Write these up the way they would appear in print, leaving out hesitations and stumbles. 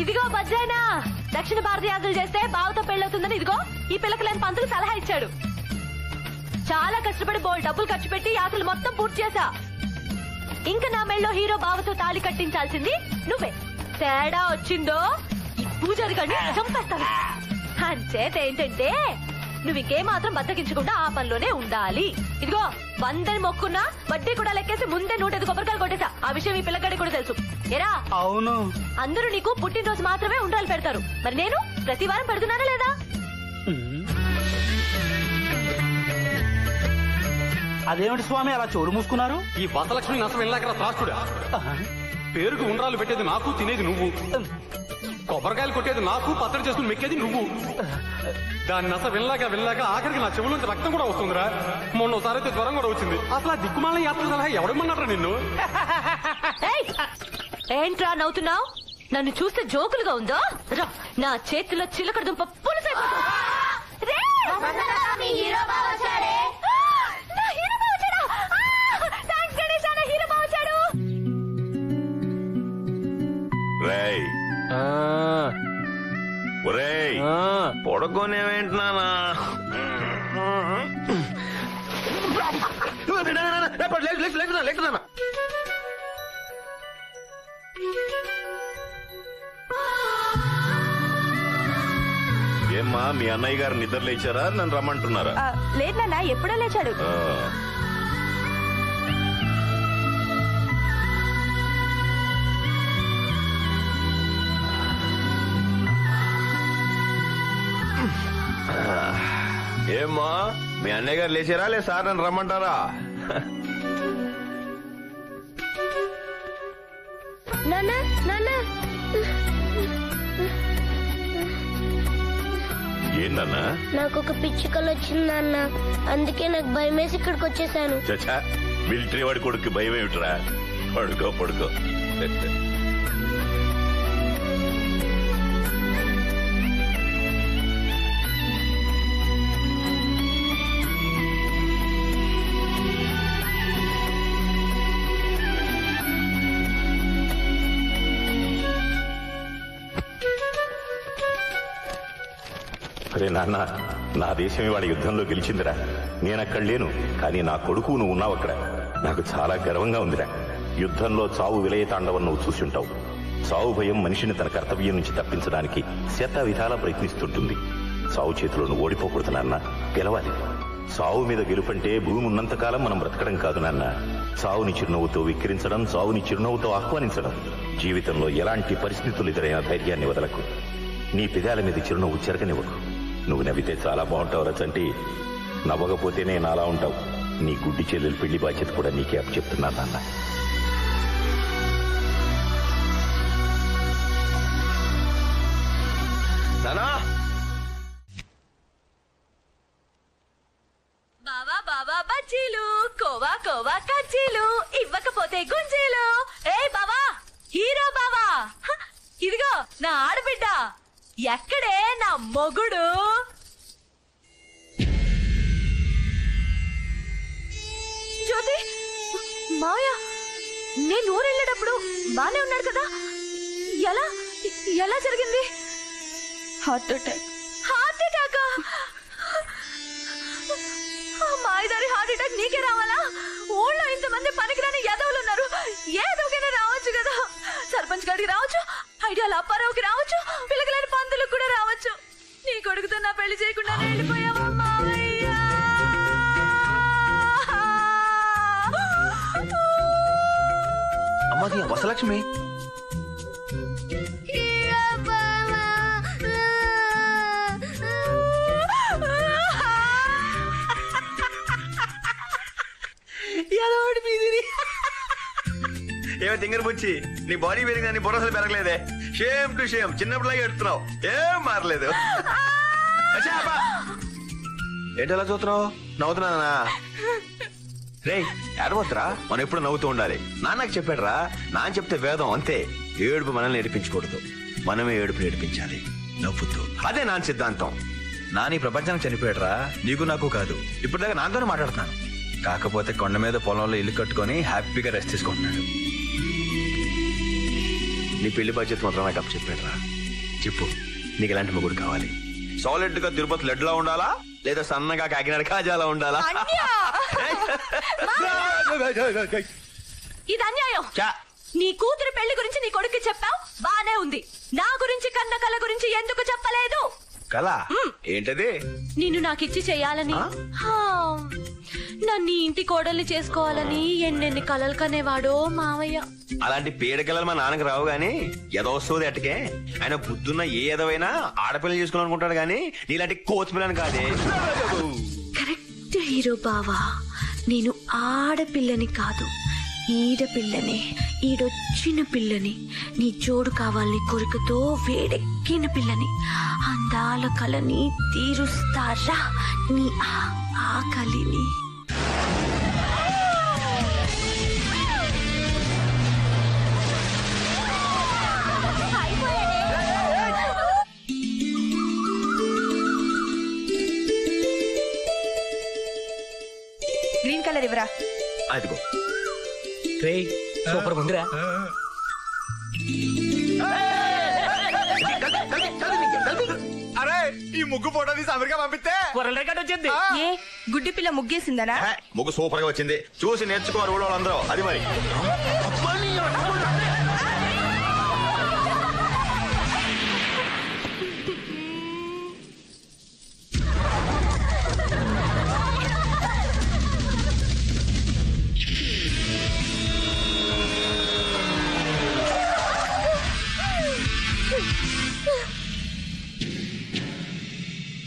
ఇదిగో బజ్జాయినా, దక్షిణ భారత యాత్రలు చేస్తే బావతో పెళ్ళవుతుందని ఇదిగో ఈ పిల్లకలేని పంతులు సలహా ఇచ్చాడు. చాలా కష్టపడి బోల్ డబ్బులు ఖర్చు పెట్టి యాత్రలు మొత్తం పూర్తి చేశా. ఇంకా నా మెళ్ళో హీరో బావతో తాళి కట్టించాల్సింది నువ్వే. తేడా వచ్చిందో ఈ పూజారి గడిని చంపేస్తాను. అంచేత ఏంటంటే నువ్వు ఇంకేమాత్రం బద్దకించకుండా ఆ పనిలోనే ఉండాలి. ఇదిగో 100 మొక్కున్నా వడ్డీ కూడా లెక్కేసి ముందే 105 కొబ్బరికాయలు కొట్టేశా. ఆ విషయం ఈ పిల్లగాడి కూడా తెలుసు. ఎరా? అవును. అందరూ నీకు పుట్టినరోజు మాత్రమే ఉండాలి పెడతారు, మరి నేను ప్రతి వారం పెడుతున్నానా లేదా? అదేమిటి స్వామి అలా చోరు మూసుకున్నారు? ఈ బసలక్ష్మి నష్టం వెళ్ళాక త్రాస్తుడా. పేరుకు ఉండ్రాలు పెట్టేది నాకు, తినేది నువ్వు. కొబ్బరికాయలు కొట్టేది నాకు, పచ్చడి చేసుకుని మెక్కేది నువ్వు. దాని నస వెళ్ళాక ఆఖరికి నా చెవుల నుంచి రక్తం కూడా వస్తుందిరా. మొన్నోసారి అయితే జ్వరం కూడా వచ్చింది. అసలు ఆ దిక్కుమాల యాత్ర సలహా ఎవడమన్నారా నిన్ను? ఏంట్రా నవ్వుతున్నావు? నన్ను చూస్తే జోకులుగా ఉందో? నా చేతిలో చిలకడ దుంప పులుసు. పొడగొనేవేంటున్నానా? ఏమ్మా మీ అన్నయ్య గారు నిద్ర లేచారా? నన్ను రమ్మంటున్నారా? లేదు నాన్న, ఎప్పుడో లేచాడు. ఏమ్మా మీ అన్నయ్య గారు లేచారా? లే సార్ నన్ను రమ్మంటారా? ఏంటన్నా? నాకు ఒక పిచ్చి కళ వచ్చిందన్న, అందుకే నాకు భయం వేసి ఇక్కడికి వచ్చేసాను. చచ్చా, మిలిటరీ వాడి కొడుకు భయం ఏమిట్రా? పడుకో. అరే నాన్న, నా దేశం ఇవాళ యుద్ధంలో గెలిచిందిరా. నేనక్కడ లేను, కానీ నా కొడుకు నువ్వు ఉన్నావు అక్కడ. నాకు చాలా గర్వంగా ఉందిరా. యుద్ధంలో చావు విలయ తాండవం నువ్వు చూసుంటావు. చావు భయం మనిషిని తన కర్తవ్యం నుంచి తప్పించడానికి శత విధాలా ప్రయత్నిస్తుంటుంది. చావు చేతిలో నువ్వు ఓడిపోకూడదు నాన్న, గెలవాలి. చావు మీద గెలుపంటే భూమి ఉన్నంతకాలం మనం బ్రతకడం కాదు నాన్న. చావుని చిరునవ్వుతో విక్రించడం, చావుని చిరునవ్వుతో ఆహ్వానించడం. జీవితంలో ఎలాంటి పరిస్థితులు ఎదురైనా ధైర్యాన్ని వదలకు. నీ పెదాల మీద చిరునవ్వు చెరగనివ్వకు. నువ్వు నవ్వితే చాలా బాగుంటావురా చంటి. నవ్వకపోతేనే నాలా ఉంటావు. నీ గుడ్డి చెల్లెలు పెళ్లి బాధ్యత కూడా నీకే అప్పచెప్తున్నా నాన్న. బావా బజ్జీలు, కోవా కజ్జీలు, ఇవ్వకపోతే గుంజీలు. ఏ బావా, హీరో బావా, ఇదిగో నా ఆడబిడ్డ. ఎక్కడే నా మొగుడు? జ్యోతి, మాయా, నేను ఊరెళ్ళేటప్పుడు బానే ఉన్నాడు కదా? ఎలా జరిగింది? Heart attack. మాయదారి హార్ట్ అటాక్ నీకే రావాలా? ఊళ్ళో ఇంతమంది పనికిరాని యాదవులు ఉన్నారు. ఏదోకైనా రావచ్చు కదా. సర్పంచ్ గారికి రావచ్చు, ఐడియాల అప్పారావుకి రావచ్చు, పిల్లకలేని పందులకు కూడా రావచ్చు. నీ కొడుకుతో నా పెళ్లి చేయకుండా వెళ్ళిపోయావా మావయ్య? అమ్మది వసలక్ష్మి. ఏమో తింగర పుచ్చి, నీ బాడీ పెరిగింది, నీ బుర్ర అసలు పెరగలేదే. షేమ్ టు షేమ్, చిన్నప్పుడులాగా ఎడుతున్నావు, ఏం మారలేదు. ఏంటలా చూస్తున్నావు? నవ్వుతున్నానా? రే ఏడవద్దురా, మనం ఎప్పుడు నవ్వుతూ ఉండాలి. నాన్నకు చెప్పాడురా, నాన్న చెప్తే వేదం అంతే. ఏడుపు మనల్ని నేర్పించకూడదు, మనమే ఏడుపు నేర్పించాలి నవ్వుతూ. అదే నాన్న సిద్ధాంతం. నాని ప్రపంచానికి చనిపోయాడురా, నీకు నాకు కాదు. ఇప్పుడు దాకా నాతోనే మాట్లాడుతున్నాను. కాకపోతే కొండ మీద పొలంలో ఇల్లు కట్టుకొని హ్యాపీగా రెస్ట్ తీసుకుంటున్నాడు. నీ పెళ్లి బాధ్యత మాత్రం నాకు అప్పు చెప్పాడురా. చెప్పు, నీకు ఎలాంటి మొగుడు కావాలి? సాలిడ్ గా తిరుపతి లడ్డులా ఉండాలా, లేదా సన్నగా కాకినాడ కాజాలా ఉండాలా? ఇది అన్యాయం. నీ కూతురు పెళ్లి గురించి నీ కొడుకు చెప్పావు, బానే ఉంది. నా గురించి కన్న కల గురించి ఎందుకు చెప్పలేదు? కళ ఏంటది? నిన్ను నాకిచ్చి చెయ్యాలని, నన్ను ఇంటి కోడల్ని చేసుకోవాలని ఎన్నెన్ని కలలు కనేవాడో మావయ్య. అలాంటి పీడకలలు మా నాన్నకి రావు గాని ఎదవస్తుంది అట్టకే. ఆయన బుద్ధున్న ఏ ఎదవైనా ఆడపిల్లని చేసుకోవాలనుకుంటాడు గాని నీలాంటి కోచ్ పిల్లని కాదే. కరెక్ట్ హీరో బావా. నేను ఆడపిల్లని కాదు, ఈడపిల్లనే. ఈడొచ్చిన పిల్లని, నీ జోడు కావాలని కోరికతో వేడెక్కిన పిల్లని. అందాల కలని తీరుస్తారా నీ ఆకలిని. గ్రీన్ కలర్ ఇవ్వరా. అదిగో సూపర్ ఉందిరా. అరే ఈ ముగ్గు ఫోటో తీసి అమెరికా పంపిస్తే వచ్చింది. ఏ గుడ్డి పిల్ల ముగ్గేసిందనా? ముగ్గు సూపర్ గా వచ్చింది, చూసి నేర్చుకోరు వాళ్ళందరూ. అది మరి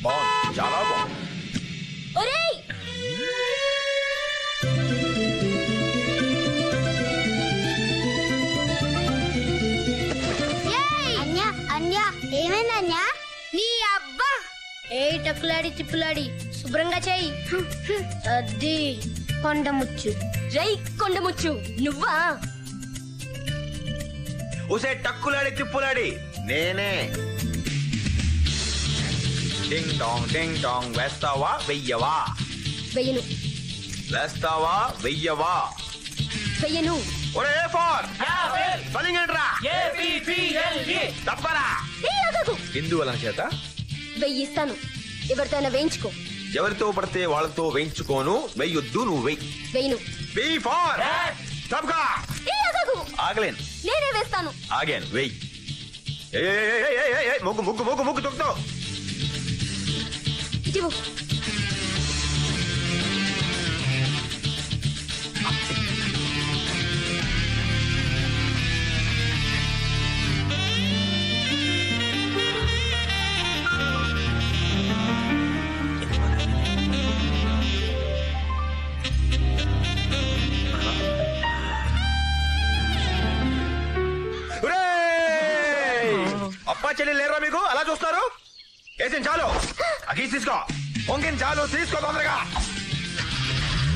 బాగుంది, చాలా బాగుంది. ఏమైందన్యా? నీ అబ్బా ఏ టక్కులాడి తిప్పులాడి శుభ్రంగా చెయ్యి. అది కొండముచ్చు. రై కొండముచ్చు నువ్వా? ఉసే టక్కులాడి తిప్పులాడి నేనే. డింగ్ డాంగ్ వేస్తావా వెయ్యవా? వెయ్యను. వేస్తావా వెయ్యవా? వెయ్యను. ఒరే ఫార్ స్పెల్లింగ్ ఏంట్రా? తప్పరా? ఎందువల్ల చేత వెయ్యిస్తాను, ఎవరితోనైనా వేయించుకో. ఎవరితో పడితే వాళ్ళతో వేయించుకోను. వెయ్యొద్దు, నువ్వు వెయ్యి. వెయ్యను. బి ఫార్ తప్పగా. ఆగలేను, నేనే వేస్తాను. ఆగాను, వెయ్యి. ముగ్గు ముగ్గు ముగ్గు ముగ్గు తొక్కుతావు. ఇదిగో అప్పా చెల్లి లేరా మీకు? అలా చూస్తారు? వేసింది చాలు, అగీ తీసుకో. పొంగిన చాలు, తీసుకో తొందరగా.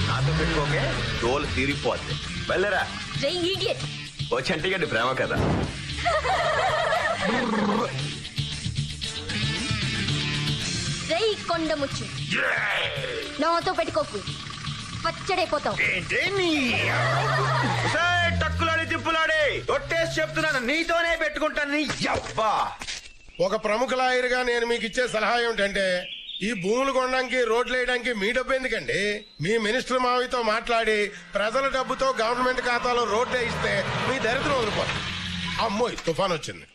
నాతో పెట్టుకోకే, తోలు తీరిపోద్ది. వెళ్ళరా. ఓ చంటిగడ్డి ప్రేమ కదా. రై కొండముచ్చు నాతో పెట్టుకోకు, పచ్చడైపోతావు. టక్కులాడి తిప్పులాడి ఒట్టేసి చెప్తున్నాను, నీతోనే పెట్టుకుంటాను. నీ అబ్బా. ఒక ప్రముఖ లాయర్గా నేను మీకు ఇచ్చే సలహా ఏమిటంటే, ఈ భూములు కొనడానికి రోడ్లు వేయడానికి మీ డబ్బు ఎందుకండి? మీ మినిస్టర్ మావితో మాట్లాడి ప్రజల డబ్బుతో గవర్నమెంట్ ఖాతాలో రోడ్లు వేయిస్తే మీ దరిద్రం వదిలిపోతుంది. అమ్మో తుఫాన్ వచ్చింది.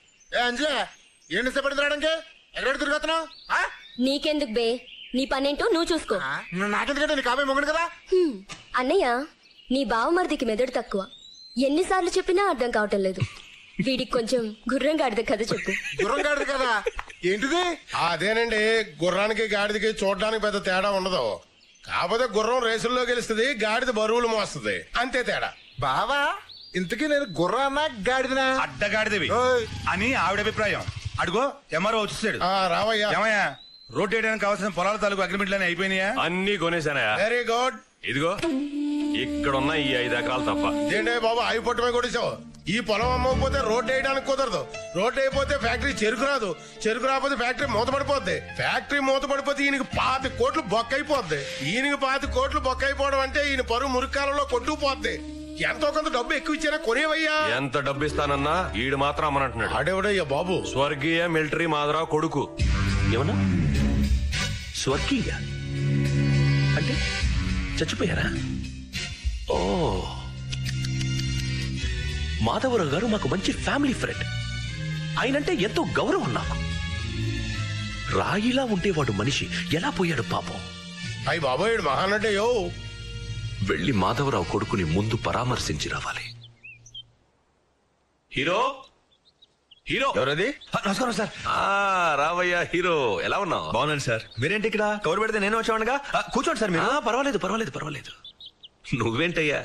ఏంటి సేపడుతున్నాడానికి ఎక్కడ తిరుగుతున్నావు? నీకెందుకు బే, నీ పనేంటో నువ్వు చూసుకో. నాకెందుకంటే నీ కాబోయే మొగుడు కదా. అన్నయ్య, నీ బావమరిదికి మెదడు తక్కువ. ఎన్నిసార్లు చెప్పినా అర్థం కావటం లేదు. వీడికి కొంచెం గుర్రం గాడిద కథ చెప్పు. గుర్రం గాడిద కదా? ఏంటిది? అదేనండి, గుర్రానికి గాడిదకి చూడడానికి పెద్ద తేడా ఉండదు. కాకపోతే గుర్రం రేసుల్లో గెలుస్తుంది, గాడిద బరువులు మోస్తుంది, అంతే తేడా. బావా, ఇంతకీ నేను గుర్రానా గాడిదనా? అడ్డగాడిదవి అని ఆవిడ అభిప్రాయం. అడుగో ఎంఆర్ఓ వచ్చేసాడు. రావయ్యా. ఏమయ్యా, రోడ్ వేయడానికి కావాల్సిన పొలాల తాలూకు అగ్రిమెంట్లన్నీ అయిపోయినాయా? అన్ని కొనేసానయా. Very good. ఇదిగో ఇక్కడున్న ఈ 5 ఎకరాలు తప్ప. ఏంటే బాబు, అవి పొట్టమే కొట్టేసావు. ఈ పొలం అమ్మకపోతే రోడ్డు వేయడానికి కుదరదు. రోడ్డు అయిపోతే ఫ్యాక్టరీ చెరుకు రాదు. చెరుకు రాకపోతే ఫ్యాక్టరీ మూతపడిపోద్ది. ఫ్యాక్టరీ మూతపడిపోతే ఈయనకి 5 కోట్లు బొక్క అయిపోద్ది. ఈయనకి 5 కోట్లు బొక్క అయిపోవడం అంటే ఈయన పరువు మురికాలలో కొట్టుకుపోద్ది. ఎంతో కొంత డబ్బు ఎక్కువ ఇచ్చారా కొనేవయ్యా. ఎంత డబ్బు ఇస్తానన్నా ఈడు మాత్రం అమ్మనంటున్నాడు. ఆడేవడయ్యా బాబు? స్వర్గీయ మిలిటరీ మాధవరావు కొడుకు. ఏమన్నా స్వర్గీయ అంటే చచ్చిపోయారా? ఓ, మాధవరావు గారు మాకు మంచి ఫ్యామిలీ ఫ్రెండ్. ఆయనంటే ఎంతో గౌరవం నాకు. రాయిలా ఉండేవాడు మనిషి ఎలా పోయాడు పాపం. అయ్యి బాబోయ్ మహానటయో. వెళ్ళి మాధవరావు కొడుకుని ముందు పరామర్శించి రావాలి. హీరో, హీరో ఎవరది? నమస్కారం సార్. రావయ్యా హీరో, ఎలా ఉన్నావు? బాగున్నాను సార్. మీరేంటి ఇక్కడ? కవర్ పెడితే నేను వచ్చానుగా. కూర్చోండి సార్. మీరు పర్వాలేదు పర్వాలేదు పర్వాలేదు. నువ్వేంటయ్యా,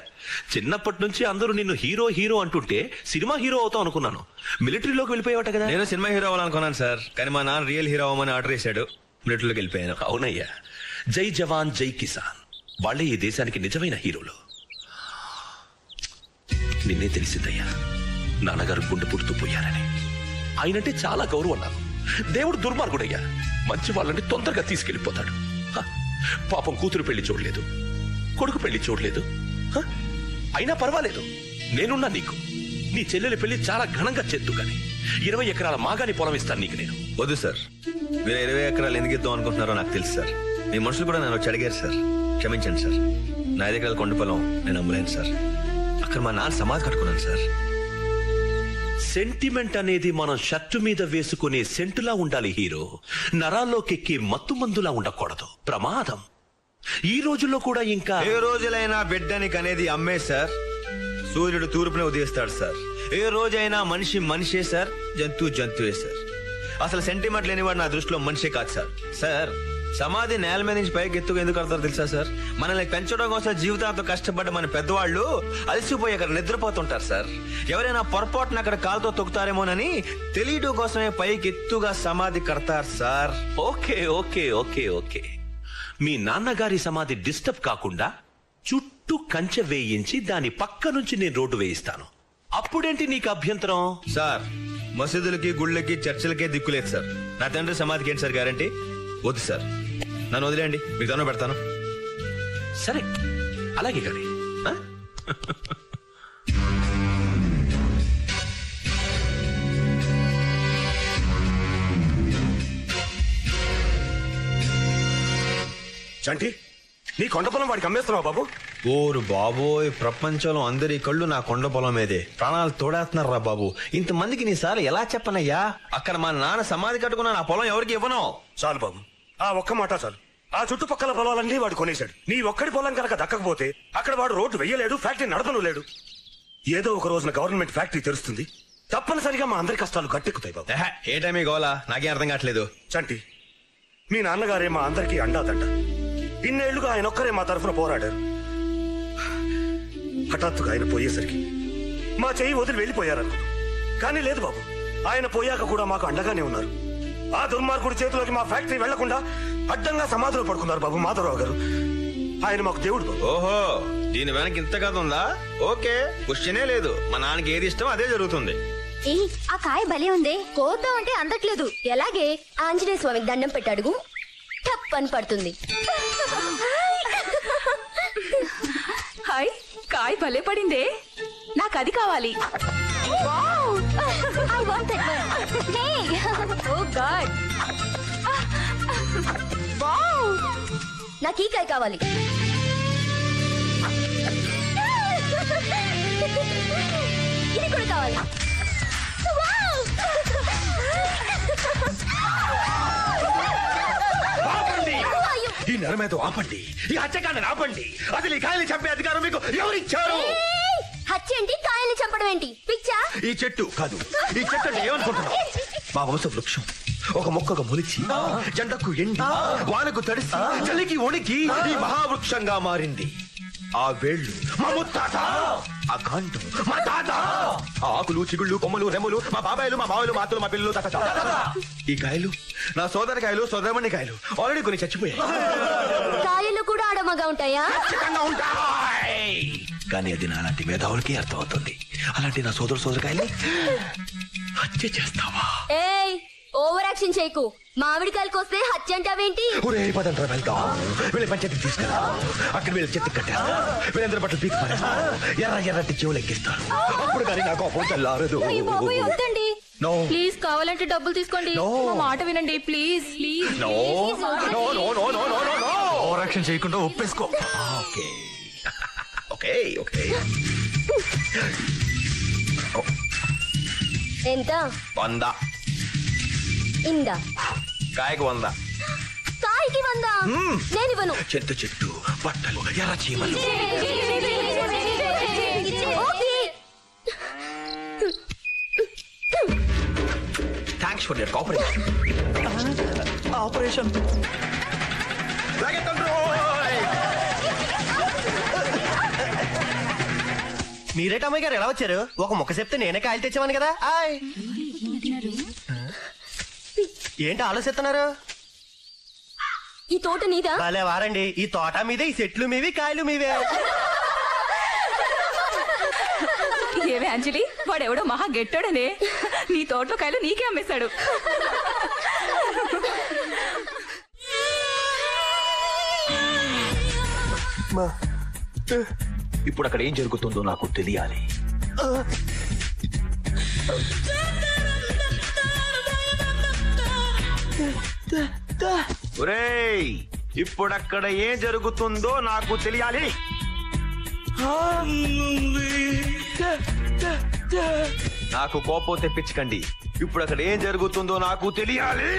చిన్నప్పటి నుంచి అందరూ నిన్ను హీరో హీరో అంటుంటే సినిమా హీరో అవుతావు అనుకున్నాను. మిలిటరీలోకి వెళ్ళిపోయావట కదా? నేను సినిమా హీరో అవ్వాలనుకున్నాను సార్, కానీ మా నాన్న రియల్ హీరో అవ్వమని ఆర్డర్ చేశాడు. మిలిటరీలోకి వెళ్ళిపోయాను. అవునయ్యా, జై జవాన్ జై కిసాన్ వాళ్లే ఈ దేశానికి నిజమైన హీరోలు. నిన్నే తెలిసిందయ్యా నాన్నగారు గుండె పుడుతూ పోయారని. ఆయనంటే చాలా గౌరవం నాకు. దేవుడు దుర్మార్గుడయ్యా, మంచి వాళ్ళని తొందరగా తీసుకెళ్లిపోతాడు. పాపం కూతురు పెళ్లి చూడలేదు, కొడుకు పెళ్లి చూడలేదు. అయినా పర్వాలేదు, నేనున్నా నీకు. నీ చెల్లెలి పెళ్లి చాలా ఘనంగా చేద్దు గాని 20 ఎకరాల మాగాని పొలం ఇస్తాను నీకు నేను. వద్దు సార్, మీరు 20 ఎకరాలు ఎందుకు ఇద్దాం అనుకుంటున్నారో నాకు తెలుసు సార్. మీ మనుషులు కూడా నన్ను వచ్చి అడిగారు సార్. క్షమించండి సార్. 5 ఎకరాల కొండ పొలం నేను అమ్మలేను సార్. అక్కడ మా నాన్న సమాధి కట్టుకున్నాను సార్. సెంటిమెంట్ అనేది మనం షర్టు మీద వేసుకునే సెంటులా ఉండాలి హీరో. నరాల్లోకెక్కి మత్తు మందులా ఉండకూడదు, ప్రమాదం. ఈ రోజుల్లో కూడా ఇంకా ఏ రోజులైనా బిడ్డని కనేది అమ్మే సార్. సూర్యుడు తూర్పునే ఉదయిస్తాడు సార్. ఏ రోజైనా మనిషి మనిషే సార్, జంతువు జంతువే సార్. అసలు సెంటిమెంట్ లేనివాడు నా దృష్టిలో మనిషే కాదు సార్. సార్, సమాధి నేల మీద నుంచి పైకి ఎత్తుకు ఎందుకు కడతారో తెలుసా సార్? మనల్ని పెంచడం కోసం జీవితాంతో కష్టపడ్డ మన పెద్దవాళ్ళు అలసిపోయి అక్కడ నిద్రపోతుంటారు సార్. ఎవరైనా పొరపాటున అక్కడ కాలుతో తొక్కుతారేమోనని తెలియడం కోసమే పైకి ఎత్తుగా సమాధి కడతారు sir. Okay okay okay okay. మీ నాన్నగారి సమాధి డిస్టర్బ్ కాకుండా చుట్టూ కంచె వేయించి దాని పక్క నుంచి నేను రోడ్డు వేయిస్తాను. అప్పుడేంటి నీకు అభ్యంతరం? సార్, మసీదులకి గుళ్ళకి చర్చలకే దిక్కులేదు సార్. నా తండ్రి సమాధికి ఏంటి సార్ గ్యారంటీ? వద్దు సార్, నన్ను వదిలేండి, మీకు దండం పెడతాను. సరే అలాగే కానీ చంటి, నీ కొండ పొలం వాడికి అమ్మేస్తున్నావా బాబు? ఓరు బాబోయ్, ప్రపంచంలో అందరి కళ్ళు నా కొండ పొలం మీదే. ప్రాణాలు తోడేస్తున్నారా బాబు. ఇంతమందికి నీ సార్ ఎలా చెప్పనయ్యా? అక్కడ మా నాన్న సమాధి కట్టుకున్న నా పొలం ఎవరికి ఇవ్వను. చాలు బాబు, ఆ ఒక్క మాట చాలు. ఆ చుట్టుపక్కల పొలాలన్నీ వాడు కొనేశాడు. నీ ఒక్కడి పొలం కనుక దక్కకపోతే అక్కడ వాడు రోడ్డు వెయ్యలేడు, ఫ్యాక్టరీ నడపను లేడు. ఏదో ఒక రోజున గవర్నమెంట్ ఫ్యాక్టరీ తెరుస్తుంది, తప్పనిసరిగా మా అందరి కష్టాలు గట్టెక్కుతాయి బాబు. ఏటా మీ గోలా? నాకేం అర్థం కావట్లేదు. చంటి, మీ నాన్నగారే మా అందరికీ అండాదంట. ఇన్నేళ్లుగా ఆయన ఒక్కరే మా తరఫున పోరాడారు. హఠాత్తుగా ఆయన పోయేసరికి మా చెయ్యి వదిలి వెళ్ళిపోయారనుకున్నాం. కానీ లేదు బాబు, ఆయన పోయాక కూడా మాకు అండగానే ఉన్నారు. ఆ దుర్మార్గుడి చేతిలోకి మా ఫ్యాక్టరీ వెళ్లకుండా అడ్డంగా సమాధిలో పడుకున్నారు బాబు మాధవరావు గారు. ఆయన మాకు దేవుడు బాబు. ఓహో, దీని వెనక ఇంత కథ ఉందా? ఓకే, క్వశ్చనే లేదు. మా నాన్నకి ఏది ఇష్టం అదే జరుగుతుంది. ఆ కాయ భలే ఉంది. కోద్దాం అంటే అందట్లేదు. ఎలాగే ఆంజనేయ స్వామికి దండం పెట్టాడుగు, టప్ అని పడుతుంది. హాయ్, కాయ భలే పడిందే. నాకు అది కావాలి. నాకు ఈ కాయ కావాలి. ఇది కూడా కావాలి. ఈ నరమేత ఆపండి, ఈ హత్యకాండని ఆపండి. అసలు ఈ కాయలు చంపే అధికారం మీకు ఎవరిచ్చారు? హత్య ఏంటి, కాయల్ని చంపడం ఏంటి? పిచ్చా? ఈ చెట్టు కాదు, ఈ చెట్టు అంటే ఏమనుకుంటున్నావు? మా వంశ వృక్షం ఒక మొక్కగా మొలిచి జెండకు ఎండి వానకు తడిసి చలికి వణికి ఈ మహావృక్షంగా మారింది. ఆ వేళ్ళు మా ముత్తాత, ఆ కాండం మా తాత, ఆ ఆకులు చిగుళ్ళు కొమ్మలు రెమ్మలు మా బాబాయిలు మా మావలు మా అత్తలు మా పిల్లలు తాత. ఈ కాయలు నా సోదర కాయలు, సోదరమణి కాయలు ఆల్రెడీ కొన్ని చచ్చిపోయాయి. కాయలు కూడా ఆడమగా ఉంటాయా? ఉంటాయి, కానీ అది నాలాంటి మేధావులకి అర్థమవుతుంది. అలాంటి నా సోదర కాయలు హత్య చేస్తావా? ఏయ్, ఓవర్ యాక్షన్ చేయకు. మామిడికాయలకు వస్తే హత్య అంటావేంటి? ఒరే పదండ్రా వెళ్దాం. వీళ్ళ పంచాయతీకి తీసుకెళ్తా. అక్కడ వీళ్ళ చెత్త కట్టా వీళ్ళందరూ బట్టలు పీకి పారేస్తా. ఎర్రటి చెవులు ఎక్కిస్తారు. అప్పుడు కానీ నాకు కోపం చల్లారదు. వద్దండి ప్లీజ్, కావాలంటే డబ్బులు తీసుకోండి. మా మాట వినండి ప్లీజ్ ప్లీజ్. ఓవర్ యాక్షన్ చేయకుండా ఒప్పేసుకో. Okay okay okay. ఎంత? 100. ఇందా కాయకు 100. కాయకి 100? నేనివ్వను. చెట్టు బట్టలు ఎర్ర చీమలు. Thanks for your cooperation. Operation మీరేటమ్మాయి గారు ఎలా వచ్చారు? ఒక ముక్క చెప్తే నేనే కాయలు తెచ్చామని కదా. ఏంటి ఆలోచిస్తున్నారు? ఈ తోట నీదా? భలే వారండి. ఈ తోట మీదే, ఈ చెట్లు మీవి, కాయలు మీవే. ఏవే అంజలి, వాడెవడో మహా గెట్టాడనే నీ తోటలో కాయలు నీకే అమ్మేశాడు. ఇప్పుడు అక్కడ ఏం జరుగుతుందో నాకు తెలియాలి. ఒరేయ్, ఇప్పుడు అక్కడ ఏం జరుగుతుందో నాకు తెలియాలి. నాకు కోపం తెప్పించకండి. ఇప్పుడు అక్కడ ఏం జరుగుతుందో నాకు తెలియాలి.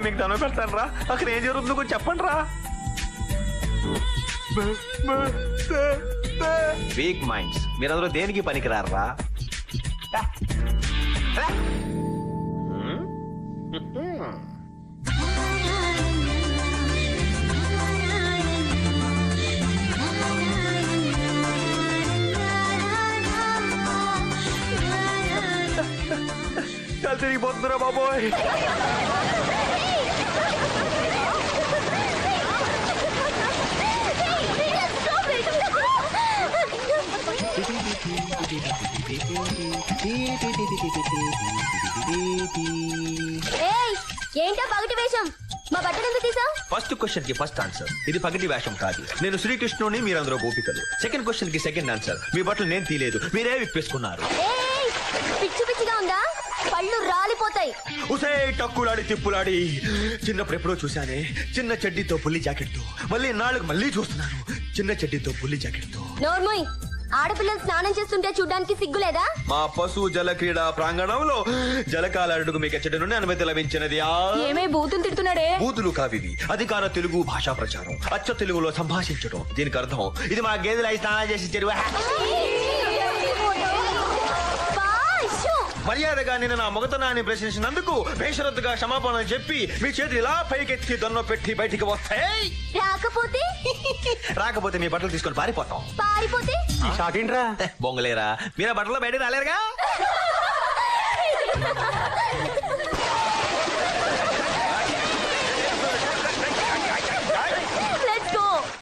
మీకు దండం పెడతాను రా. అక్కడ ఏం జరుగుతుందో కొంచెం చెప్పండి రా. వీక్ మైండ్స్, మీరందరూ దేనికి పనికిరారా? తిరిగిపోతుందిరా బాబోయ్. ఏంటో పగటి వేషం? మా బట్టలు ఎందుకు తీసావు? ఫస్ట్ క్వశ్చన్ కి ఫస్ట్ ఆన్సర్. ఇది పగటి వేషం కాదు. నేను శ్రీకృష్ణుని, మీరందరూ గోపికలు. సెకండ్ క్వశ్చన్ కి సెకండ్ ఆన్సర్. మీ బట్టలు నేను తీయలేదు, మీరే విప్పేసుకున్నారు. పిచ్చి పిచ్చిగా ఉందా? పళ్ళు రాలిపోతాయి. ఉసే టక్కులాడి తిప్పులాడి. చిన్నప్పుడు ఎప్పుడో చూశానే, చిన్న చెడ్డీతో పుల్లి జాకెట్ తో. మళ్ళీ నాలుగు మళ్ళీ చూస్తున్నాను, చిన్న చెడ్డీతో పుల్లి జాకెట్ తో. నోర్మోయ్, ఆడపిల్లలు స్నానం చేస్తుంటే చూడ్డానికి సిగ్గులేదా? మా పశు జల క్రీడా ప్రాంగణంలో జలకాలాడుకు మీకు ఎచ్చటి నుండి అనుమతి లభించినది. ఏమే బూతులు తిడుతున్నాడే? బూతులు కావివి, అధికార తెలుగు భాషా ప్రచారం, అచ్చ తెలుగులో సంభాషించడం. దీనికి అర్థం ఇది మా గేదెలు అయి స్నానం చేసి చెరువు. మర్యాదగా నేను నా మొగతనాన్ని ప్రశ్నించినందుకు బేషరత్తుగా క్షమాపణ చెప్పి మీ చేతులు ఇలా పైకెత్తి దొన్న పెట్టి బయటికి వస్తాయి. రాకపోతే మీ బట్టలు తీసుకొని పారిపోతాం. పారిపోతే బొంగలేరా, మీరే బట్టలు బయట రాలేరుగా.